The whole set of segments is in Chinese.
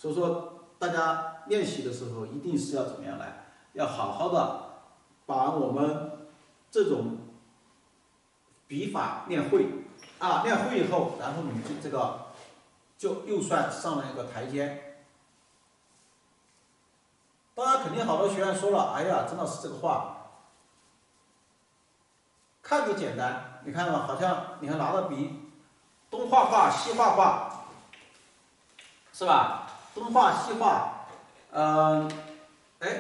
所以说大家练习的时候一定是要怎么样来，要好好的把我们这种笔法练会啊，练会以后，然后你这个就又算上了一个台阶。当然，肯定好多学员说了，哎呀，曾老师这个画看着简单，你看嘛，好像你看拿着笔东画画西画画，是吧？东画西画，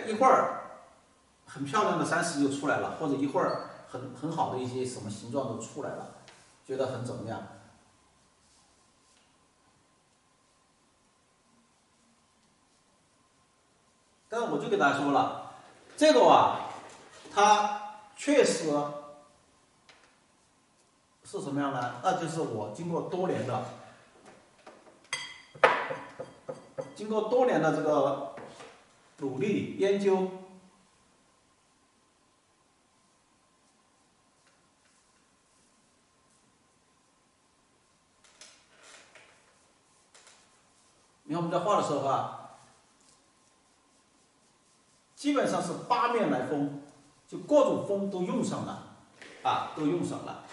一会儿很漂亮的山石就出来了，或者一会儿很好的一些什么形状都出来了，觉得很怎么样？但是我就给大家说了，这个它确实是什么样呢？那就是我经过多年的这个努力研究，你看我们在画的时候基本上是8面来锋，就各种锋都用上了都用上了。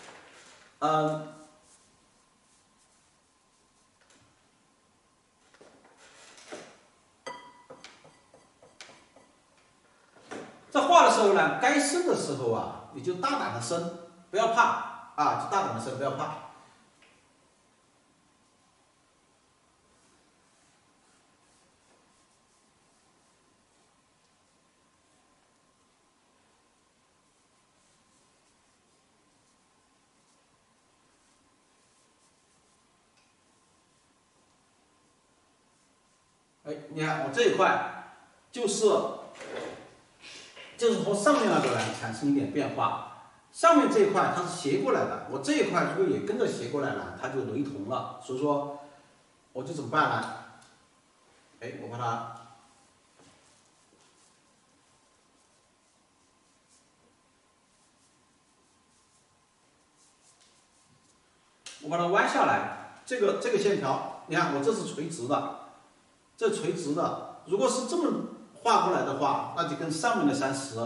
在画的时候呢，该伸的时候你就大胆的伸，不要怕就大胆的伸，不要怕。你看我这一块就是从上面那个来产生一点变化，上面这一块它是斜过来的，我这一块如果也跟着斜过来了，它就雷同了。所以说我就怎么办呢？我把它弯下来，这个线条，你看我这是垂直的，这垂直的，如果是这么画过来的话，那就跟上面的山石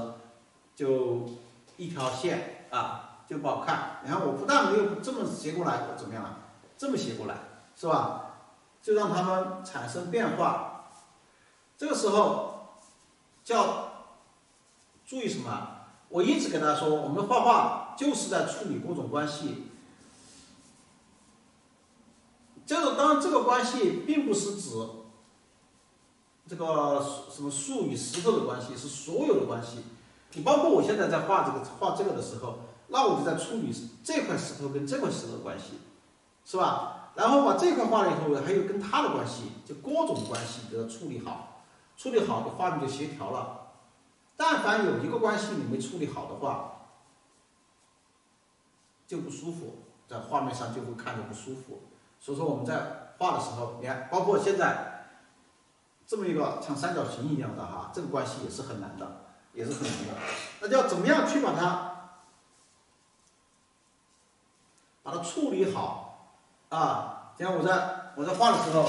就一条线就不好看。你看我不但没有这么斜过来，我怎么样这么斜过来，是吧？就让它们产生变化。这个时候就要注意什么？我一直给大家说，我们画画就是在处理各种关系。当然，这个关系并不是指这个什么树与石头的关系，是所有的关系。你包括我现在在画这个的时候，那我就在处理这块石头跟这块石头的关系，是吧？然后把这块画了以后，还有跟它的关系，就各种关系给它处理好，处理好，画面就协调了。但凡有一个关系你没处理好的话，就不舒服，在画面上就会看着不舒服。所以说我们在画的时候，你看，包括现在这么一个像三角形一样的这个关系也是很难的，那就要怎么样去把它处理好像我在画的时候，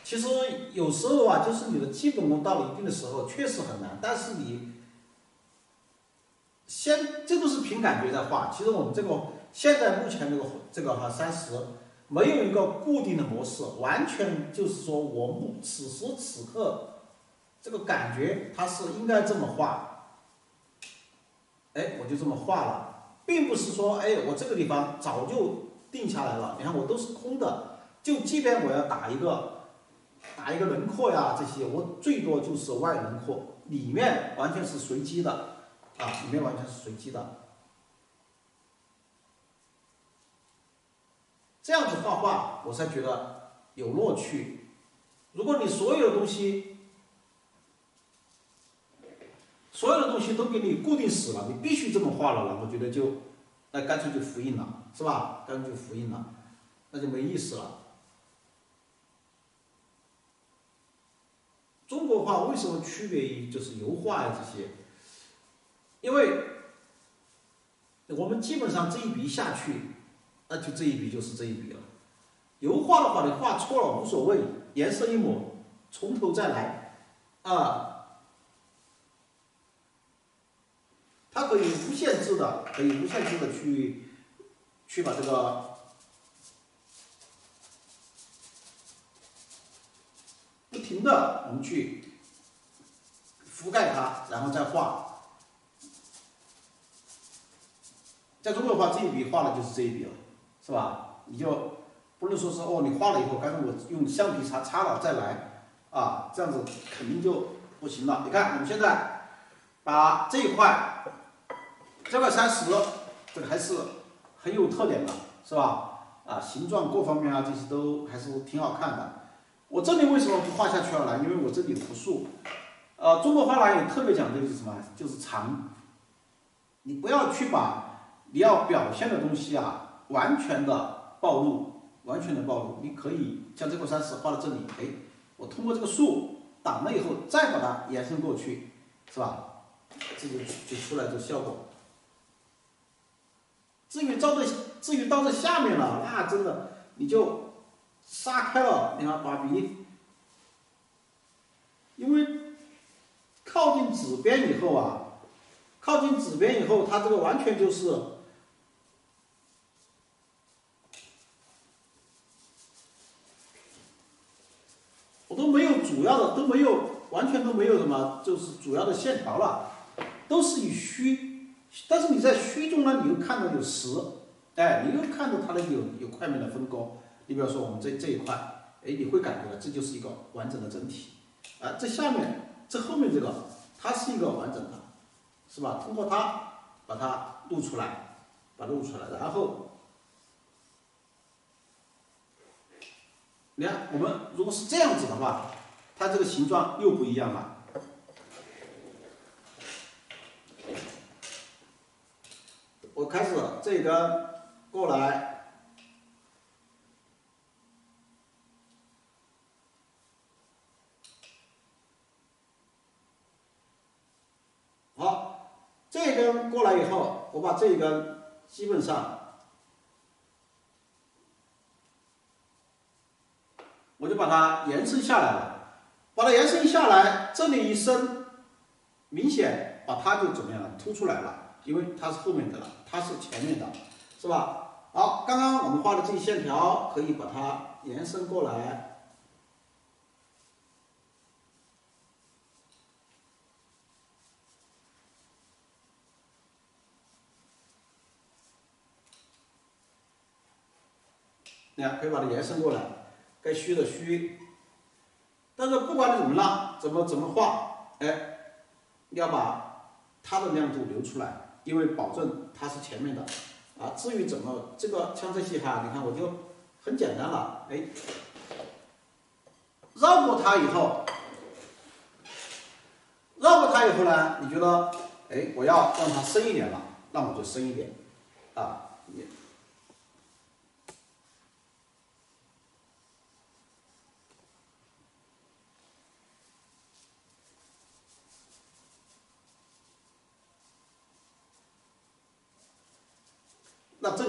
其实有时候就是你的基本功到了一定的时候确实很难，但是你这都是凭感觉在画。其实我们这个现在目前这个山石没有一个固定的模式，完全就是说我此时此刻这个感觉它是应该这么画，我就这么画了，并不是说我这个地方早就定下来了，你看我都是空的，就即便我要打一个轮廓这些，我最多就是外轮廓，里面完全是随机的这样子画画我才觉得有乐趣。如果你所有的东西都给你固定死了，你必须这么画了，我觉得那干脆就复印了，是吧？那就没意思了。中国画为什么区别于就是油画这些？因为我们基本上这一笔下去，那就这一笔就是这一笔了。油画的话，你画错了无所谓，颜色一抹从头再来啊。它可以无限制的，去把这个不停的我们去覆盖它，然后再画。在中国画这一笔画的就是这一笔了，是吧？你就不能说是哦，你画了以后，刚才我用橡皮擦了再来啊，这样子肯定就不行了。你看，我们现在把这一块。这块30，这个还是很有特点的，是吧？啊，形状各方面啊，这些都还是挺好看的。我这里为什么不画下去了呢？因为我这里有幅树。中国画廊也特别讲究就是什么？就是长。你不要去把你要表现的东西啊，完全的暴露。你可以像这块30画到这里，哎，我通过这个树挡了以后，再把它延伸过去，是吧？这就出来这效果。至于到这下面了，那真的你就撒开了，你看把笔，因为靠近纸边以后啊，它这个完全就是我都没有主要的，完全都没有什么，就是主要的线条了，都是以虚。但是你在虚中呢，你又看到有实，哎，你又看到它的有块面的分割。你比如说我们这一块，哎，你会感觉到这就是一个完整的整体，啊，这下面这后面这个它是一个完整的，是吧？通过它把它露出来，然后你看我们如果是这样子的话，它这个形状又不一样了。我开始这一根过来，好，这一根过来以后，我把这一根基本上，我就把它延伸下来了，这里一伸，明显把它就怎么样了，凸出来了。因为它是后面的了，它是前面的，是吧？好，刚刚我们画的这一线条可以把它延伸过来，你看可以把它延伸过来，该虚的虚。但是不管你怎么让，怎么画，哎，要把它的亮度留出来，因为保证它是前面的。啊，至于怎么这个像这些哈，你看我就很简单了，哎，绕过它以后呢，你觉得，哎，我要让它深一点了，那我就深一点，啊，那这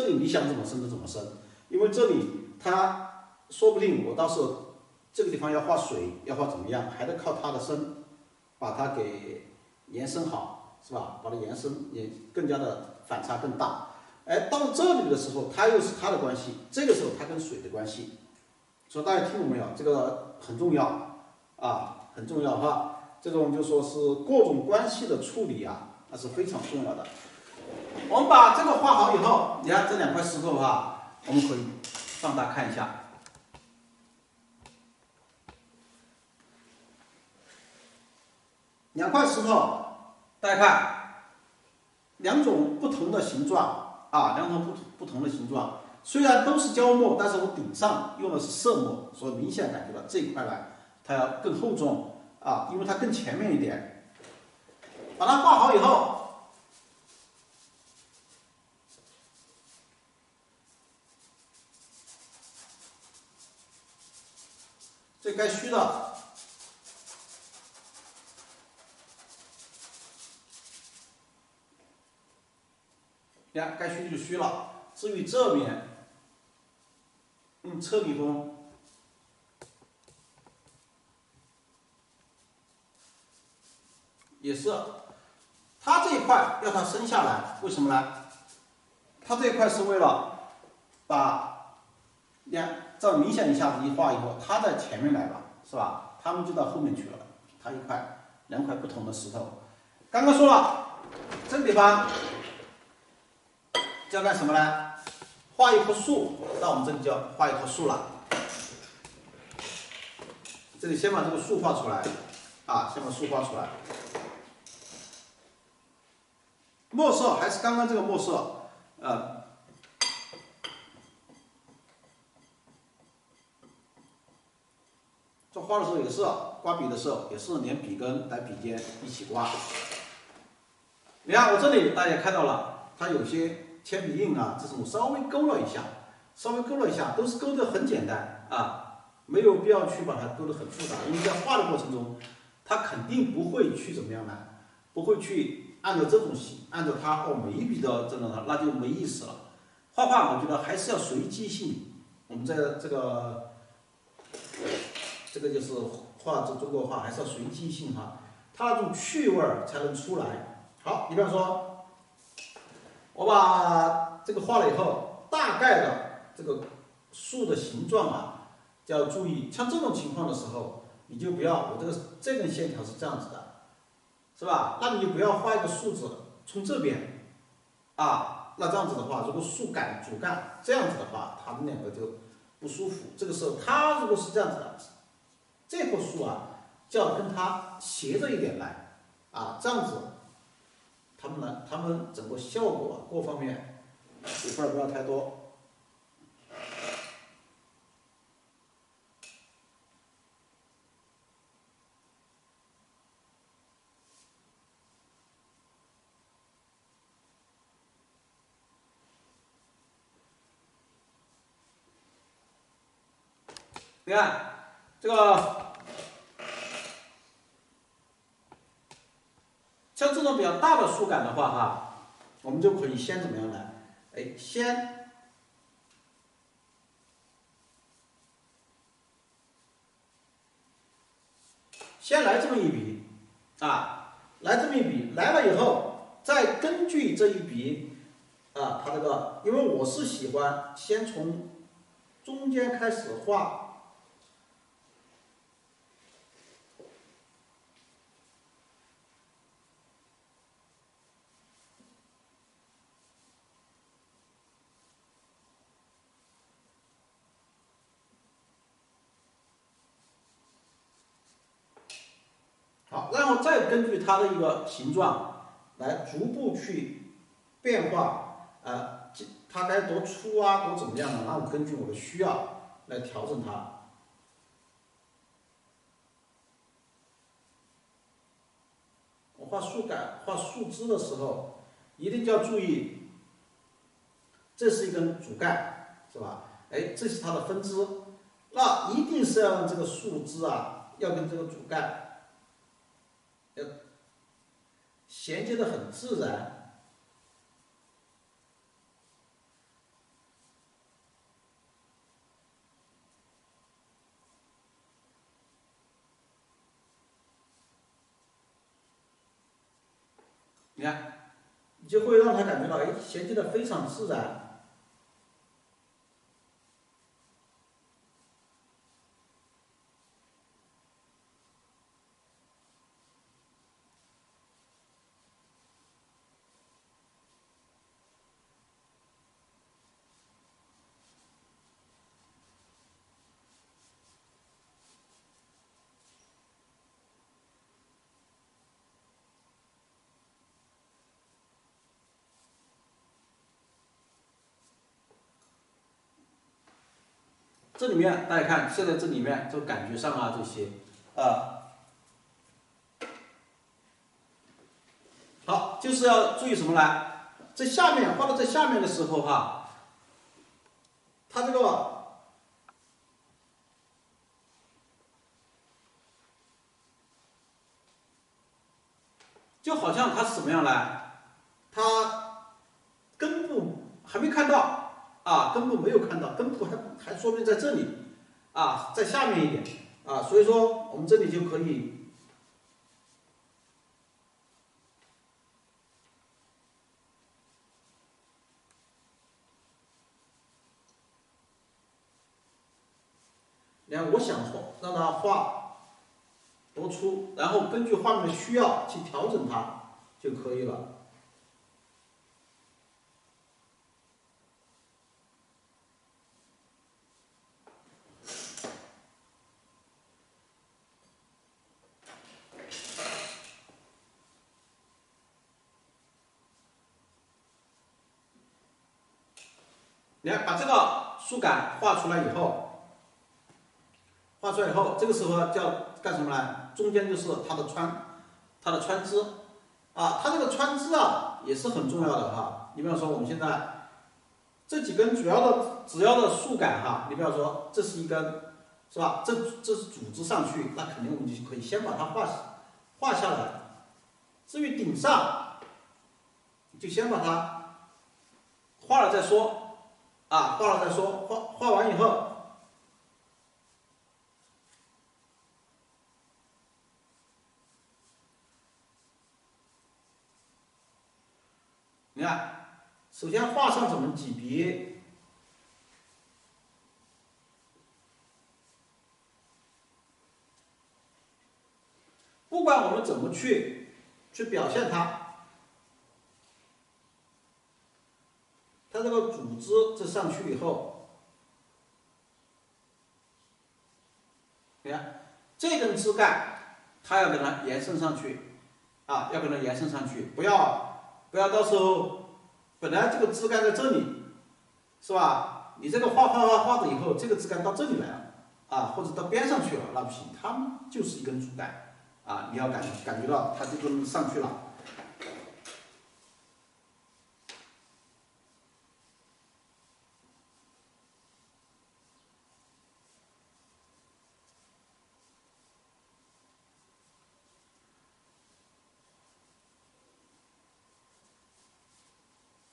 里你想怎么深就怎么深，因为这里它说不定我到时候这个地方要画水，要画怎么样，还得靠它的深，把它给延伸好，是吧？把它延伸也更加的反差更大。哎，到这里的时候，它又是它的关系，这个时候它跟水的关系，所以大家听懂没有？这个很重要啊，很重要哈。这种就说是各种关系的处理啊，那是非常重要的。我们把这个画好以后，你看这2块石头哈，我们可以放大看一下。2块石头，大家看，2种不同的形状啊，2种不同的形状。虽然都是胶墨，但是我顶上用的是色墨，所以明显感觉到这一块呢，它要更厚重啊，因为它更前面一点。把它画好以后。这该虚的，你看该虚就虚了。至于这边，用车笔锋也是，它这一块要它升下来，为什么呢？它这一块是为了把这明显一下子一画以后，它在前面来了，是吧？它们就到后面去了，它两块不同的石头。刚刚说了，这个地方就要干什么呢？画一棵树，那我们这里就要画一棵树了。这里先把这个树画出来，先把树画出来。墨色还是刚刚这个墨色，这画的时候也是刮笔的时候，也是连笔根带笔尖一起刮。你看我这里大家看到了，它有些铅笔印啊，这种稍微勾了一下，都是勾得很简单没有必要去把它勾得很复杂，因为在画的过程中，它肯定不会去怎么样呢？不会去按照这种形，按照它每一笔的这种，那就没意思了。画画我觉得还是要随机性。我们在这个就是画这中国画还是要随机性它那种趣味才能出来。好，你比方说，我把这个画了以后，大概的这个树的形状就要注意。像这种情况的时候，你就不要我这根线条是这样子的，是吧？那你就不要画一个树字从这边那这样子的话，如果主干这样子的话，它们两个就不舒服。这个时候，它如果是这样子的，这棵树就要跟它斜着一点来这样子，它们整个效果各方面水分不要太多。你看这个，像这种比较大的树干的话我们就可以先怎么样呢？先来这么一笔来这么一笔，来了以后，再根据这一笔它这个，因为我是喜欢先从中间开始画。好，然后再根据它的一个形状来逐步去变化，它该多粗多怎么样的，然后根据我的需要来调整它。我画树干、画树枝的时候，一定要注意，这是一根主干，是吧？这是它的分支，那一定是要让这个树枝要跟这个主干。要衔接的很自然，你看，你就会让他感觉到，衔接的非常自然。这里面大家看，现在这里面就感觉上这些，好，就是要注意什么呢？在下面画到这下面的时候它这个就好像它是怎么样呢？它根部还没看到。根部没有看到，根部还说不定在这里，在下面一点，所以说我们这里就可以想让它画多粗，然后根据画面的需要去调整它就可以了。你看，把这个树干画出来以后，这个时候就要干什么呢？中间就是它的穿枝啊，它这个穿枝啊也是很重要的哈。你比方说我们现在这几根主要的树干哈，你比方说这是一根，是吧？这是主枝上去，那肯定我们就可以先把它画下来。至于顶上，就先把它画了再说。啊，画了再说，画完以后，你看，首先画上怎么几笔，不管我们怎么去表现它。它这个主枝这上去以后，你看这根枝干，它要给它延伸上去，啊，要给它延伸上去，不要到时候本来这个枝干在这里，是吧？你这个画的以后，这个枝干到这里来了，啊，或者到边上去了，那不行，它们就是一根主干，啊，你要感觉到它这根上去了。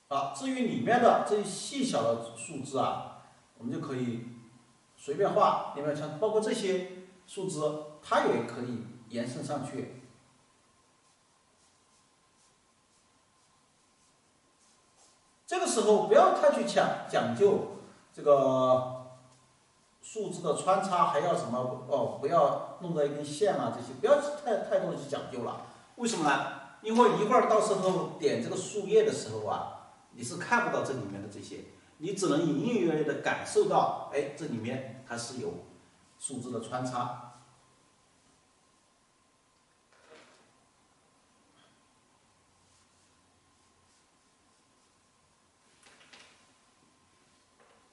好，至于里面的这些细小的树枝啊，我们就可以随便画。另外像包括这些树枝，它也可以延伸上去。这个时候不要太去讲究这个树枝的穿插，还要什么哦？不要弄到一根线啊，这些不要太多的去讲究了。为什么呢？因为一会儿到时候点这个树叶的时候啊。你是看不到这里面的这些，你只能隐隐约约的感受到，哎，这里面它是有树枝的穿插。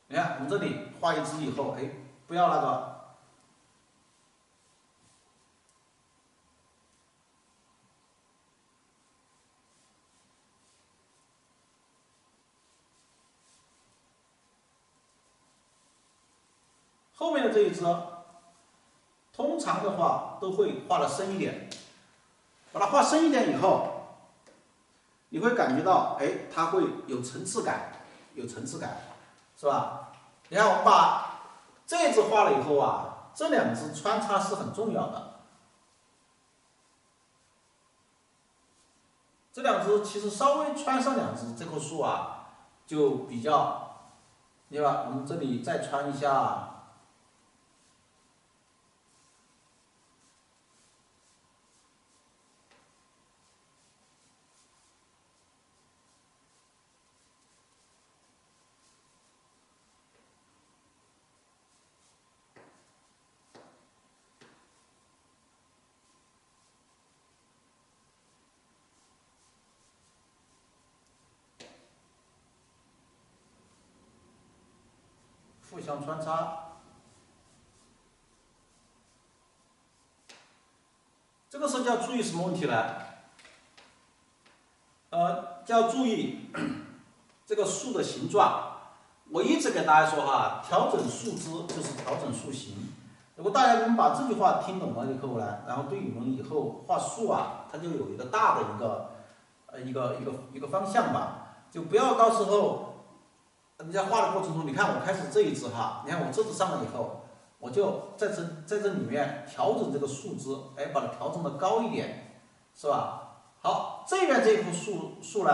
你看，我们这里画一枝以后，哎，不要那个。后面的这一枝，通常的话都会画的深一点，把它画深一点以后，你会感觉到，哎，它会有层次感，是吧？你看，我们把这一枝画了以后啊，这两枝穿插是很重要的。这两枝其实稍微穿上两枝，这棵树啊就比较，对吧？我们这里再穿一下。互相穿插，这个时候就要注意什么问题呢？就要注意这个树的形状。我一直给大家说哈，调整树枝就是调整树形。如果大家能把这句话听懂了以后呢，然后对你们以后画树啊，它就有一个大的一个方向吧。就不要到时候你在画的过程中，你看我开始这一枝哈，你看我这枝上了以后，我就在这里面调整这个树枝，哎，把它调整的高一点，是吧？好，这边这棵树呢，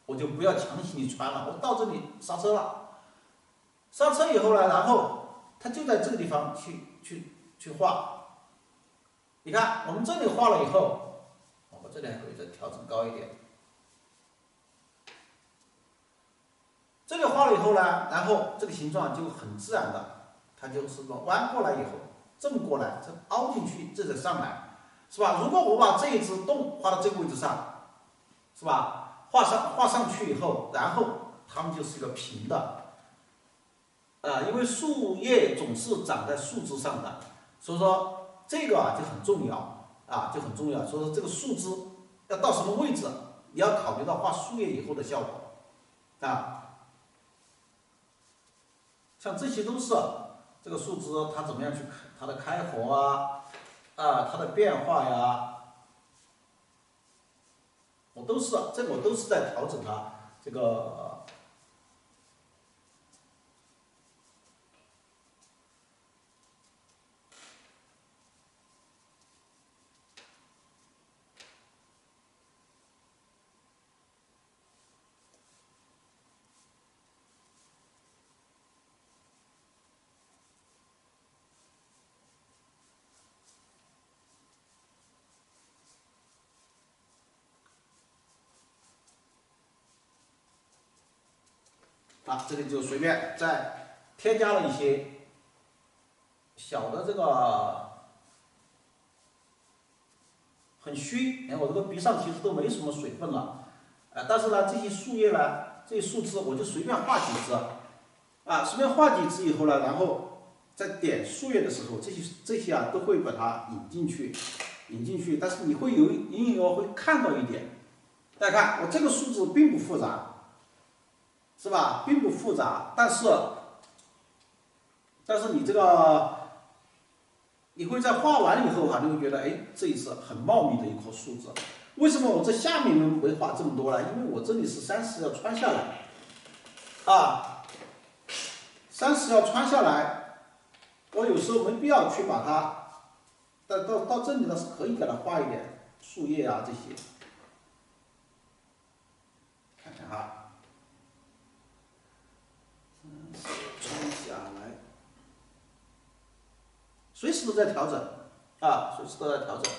我就不要强行你穿了，我到这里刹车了。刹车以后呢，然后它就在这个地方去去画。你看，我们这里画了以后，我这里还可以再调整高一点。这里画了以后呢，然后这个形状就很自然的，它就是说弯过来以后，这么过来，这凹进去，这再上来，是吧？如果我把这一只洞画到这个位置上，是吧？画上去以后，然后它们就是一个平的。因为树叶总是长在树枝上的，所以说这个就很重要就很重要。所以说这个树枝要到什么位置，你要考虑到画树叶以后的效果像这些都是这个树枝它怎么样去它的开合它的变化呀，我都是在调整它这个。这里就随便再添加了一些小的这个很虚，你看我这个笔上其实都没什么水分了，但是呢这些树叶呢，这些树枝我就随便画几只，随便画几只以后呢，然后在点树叶的时候，这些都会把它引进去，但是你会隐隐会看到一点，大家看我这个树枝并不复杂。是吧？并不复杂，但是你这个你会在画完以后你会觉得，这一是很茂密的一棵树枝。为什么我这下面没画这么多呢？因为我这里是30要穿下来，30要穿下来，我有时候没必要去把它，到这里呢是可以给它画一点树叶这些，看看穿下来，随时都在调整随时都在调整。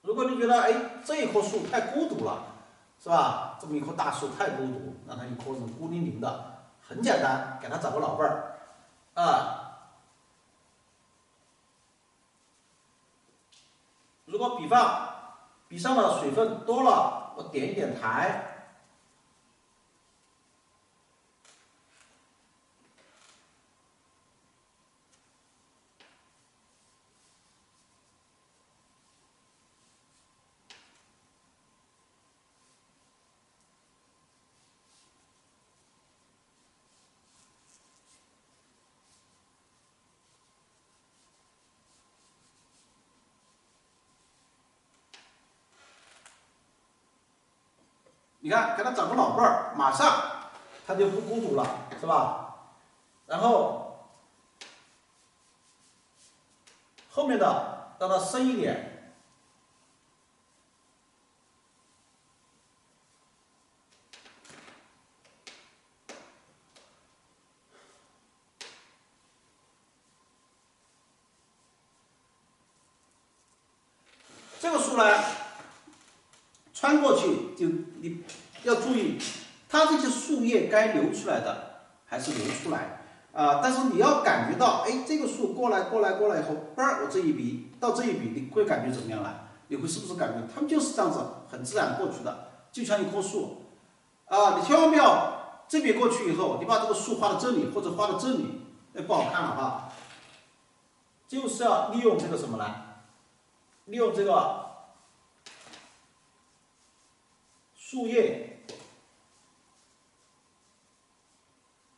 如果你觉得这一棵树太孤独了，是吧？这么一棵大树太孤独，让它一棵人孤零零的，很简单，给它找个老伴儿如果笔上的水分多了，我点一点苔。你看，给他找个老伴儿，马上他就不孤独了，是吧？然后后面的让它深一点。这个树呢，穿过去就你要注意，它这些树叶该流出来的还是流出来但是你要感觉到，这个树过来以后，我这一笔到这一笔，你会感觉怎么样呢？你会是不是感觉它们就是这样子很自然过去的，就像一棵树你千万不要这边过去以后，你把这个树画到这里或者画到这里，不好看了就是要利用这个什么呢？利用这个树叶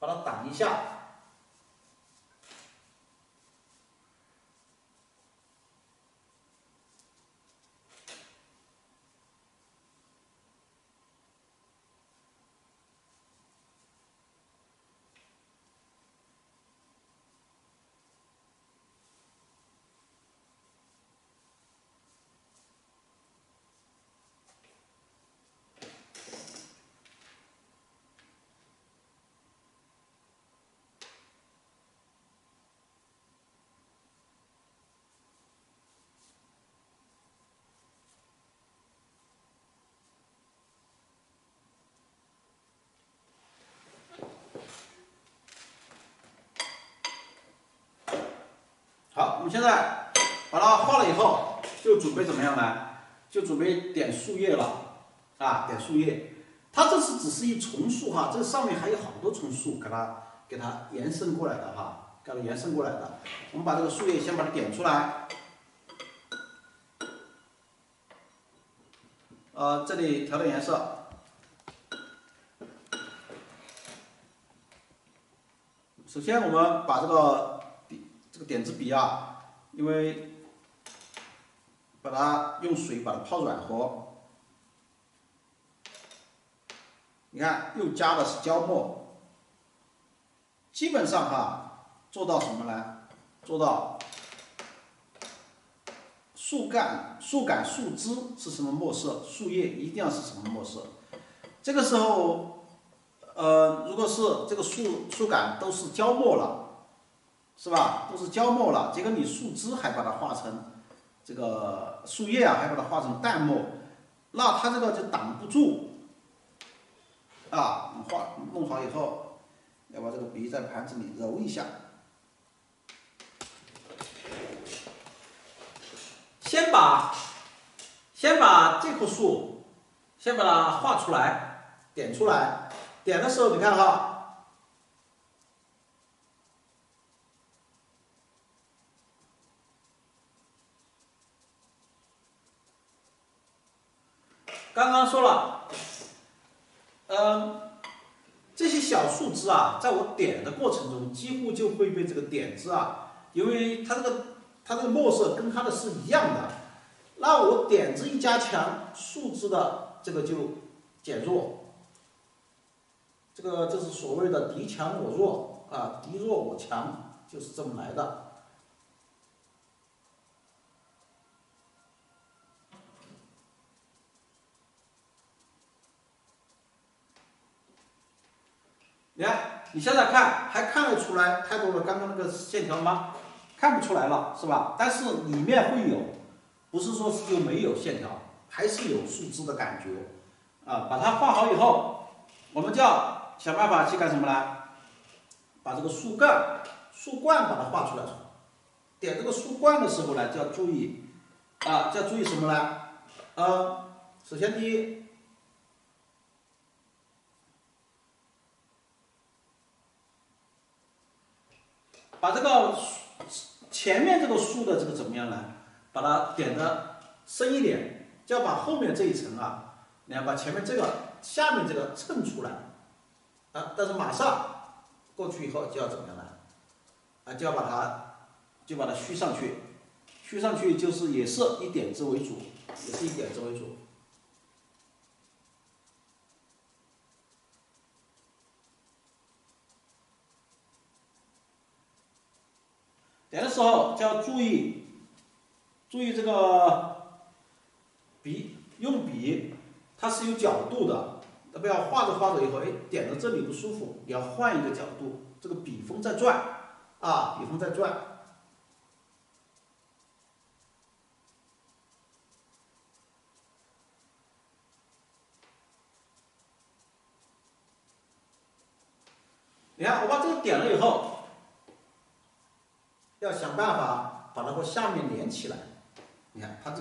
把它挡一下。好，我们现在把它画了以后，就准备怎么样呢？就准备点树叶了啊，点树叶。它这是只是一丛树哈，这上面还有好多丛树，给它延伸过来的哈，给它延伸过来的。我们把这个树叶先把它点出来。这里调点颜色。首先我们把这个点字笔啊，因为把它用水把它泡软和。你看，又加的是胶墨，基本上哈做到什么呢？做到树干、树枝是什么墨色，树叶一定要是什么墨色。这个时候，如果是这个树干都是胶墨了，是吧？都是胶墨了，结果你树枝还把它画成这个树叶啊，还把它画成淡墨，那它这个就挡不住。啊，弄好以后，要把这个笔在盘子里揉一下。先把这棵树，先把它画出来，点出来。点的时候，你看哈，刚刚说了，这些小树枝啊，在我点的过程中，几乎就会被这个点子啊，因为它这个墨色跟它的是一样的，那我点子一加强，树枝的这个就减弱，这个就是所谓的敌强我弱啊，敌弱我强，就是这么来的。你看，你现在看还看得出来太多的刚刚那个线条吗？看不出来了，是吧？但是里面会有，不是说就没有线条，还是有树枝的感觉啊。把它画好以后，我们就要想办法去干什么呢？把这个树冠把它画出来。点这个树冠的时候呢，就要注意啊，就要注意什么呢？首先第一。把这个前面这个树的这个怎么样呢？把它点的深一点，就要把后面这一层啊，你要把前面这个、下面这个衬出来啊。但是马上过去以后就要怎么样呢？啊，就要把它虚上去，虚上去就是也是以点字为主，也是以点字为主。点的时候就要注意这个用笔，它是有角度的，不要画着以后，哎，点到这里不舒服，你要换一个角度，这个笔锋在转啊，笔锋在转。你看，我把这个点了以后，要想办法把它和下面连起来。你看，它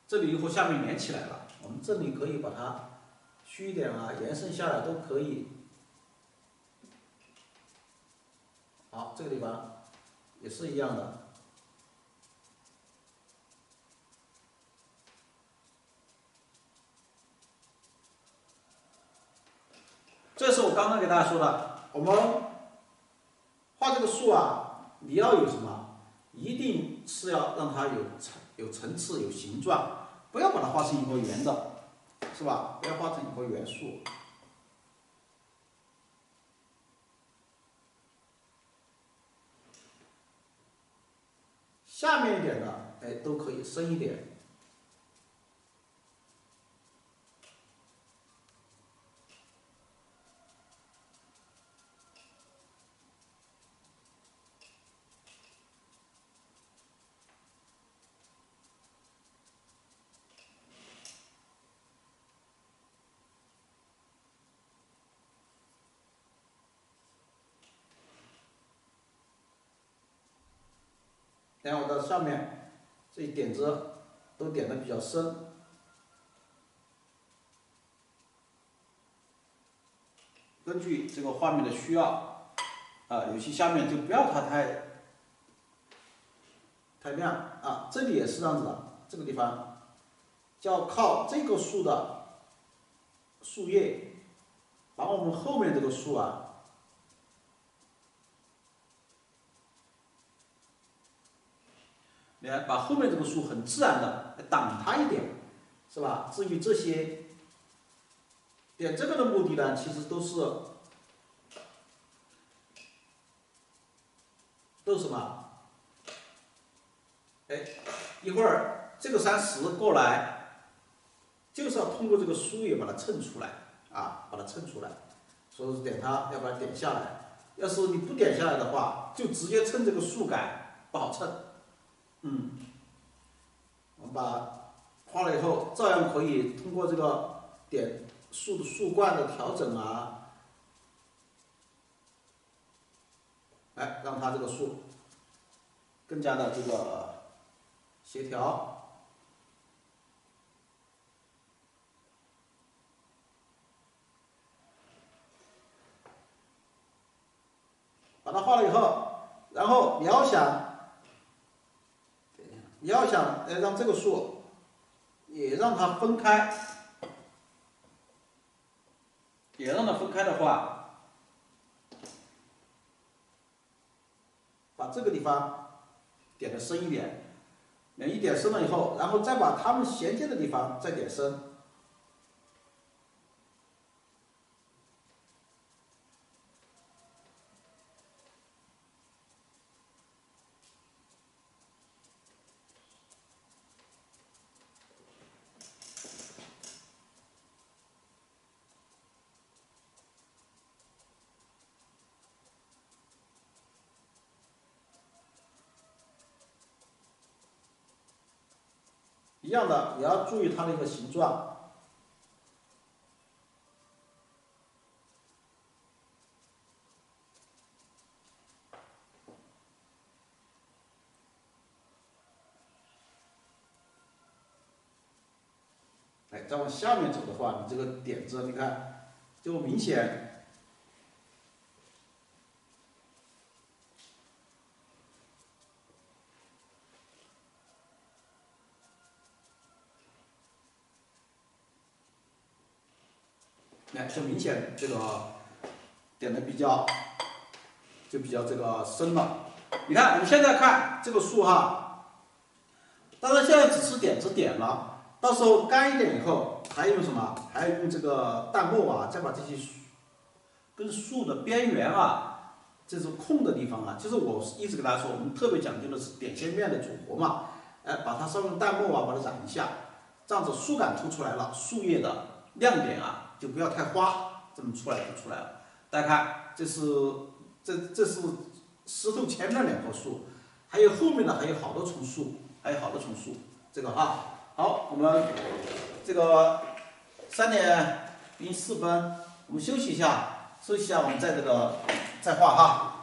这里和下面连起来了，我们这里可以把它虚一点啊，延伸下来都可以。好，这个地方也是一样的。这是我刚刚给大家说的，我们画这个树啊，你要有什么？一定是要让它有层次、有形状，不要把它画成一个圆的，是吧？不要画成一个圆树。下面一点的，哎，都可以深一点。然后到上面这些点子都点的比较深。根据这个画面的需要，有些下面就不要它太亮啊。这里也是这样子的，这个地方就要靠这个树的树叶，把我们后面这个树啊，来把后面这个树很自然的挡它一点，是吧？至于这些点这个的目的呢，其实都是什么？哎，一会儿这个30过来，就是要通过这个树叶把它衬出来啊，把它衬出来。所以说点它要把它点下来，要是你不点下来的话，就直接衬这个树干，不好衬。我们把画了以后，照样可以通过这个点树的树冠的调整啊，哎，让它这个树更加的这个协调。把它画了以后，然后你要想让这个树也让它分开，的话，把这个地方点的深一点，一点深了以后，然后再把它们衔接的地方再点深。一样的，也要注意它的一个形状。哎，再往下面走的话，你这个点子，你看就明显。哎，就明显这个点的比较这个深了。你看，我们现在看这个树哈，当然现在只是点子点了，到时候干一点以后，还用什么？还要用这个淡墨啊，再把这些跟树的边缘啊，这是空的地方啊，就是我一直跟大家说，我们特别讲究的是点线面的组合嘛，哎，把它稍微用淡墨啊把它染一下，这样子树感突出来了，树叶的亮点啊就不要太花，这么出来就出来了。大家看，这是石头前面2棵树，还有后面呢还有好多重树，这个啊，好，我们这个3:04，我们休息一下，我们再画哈。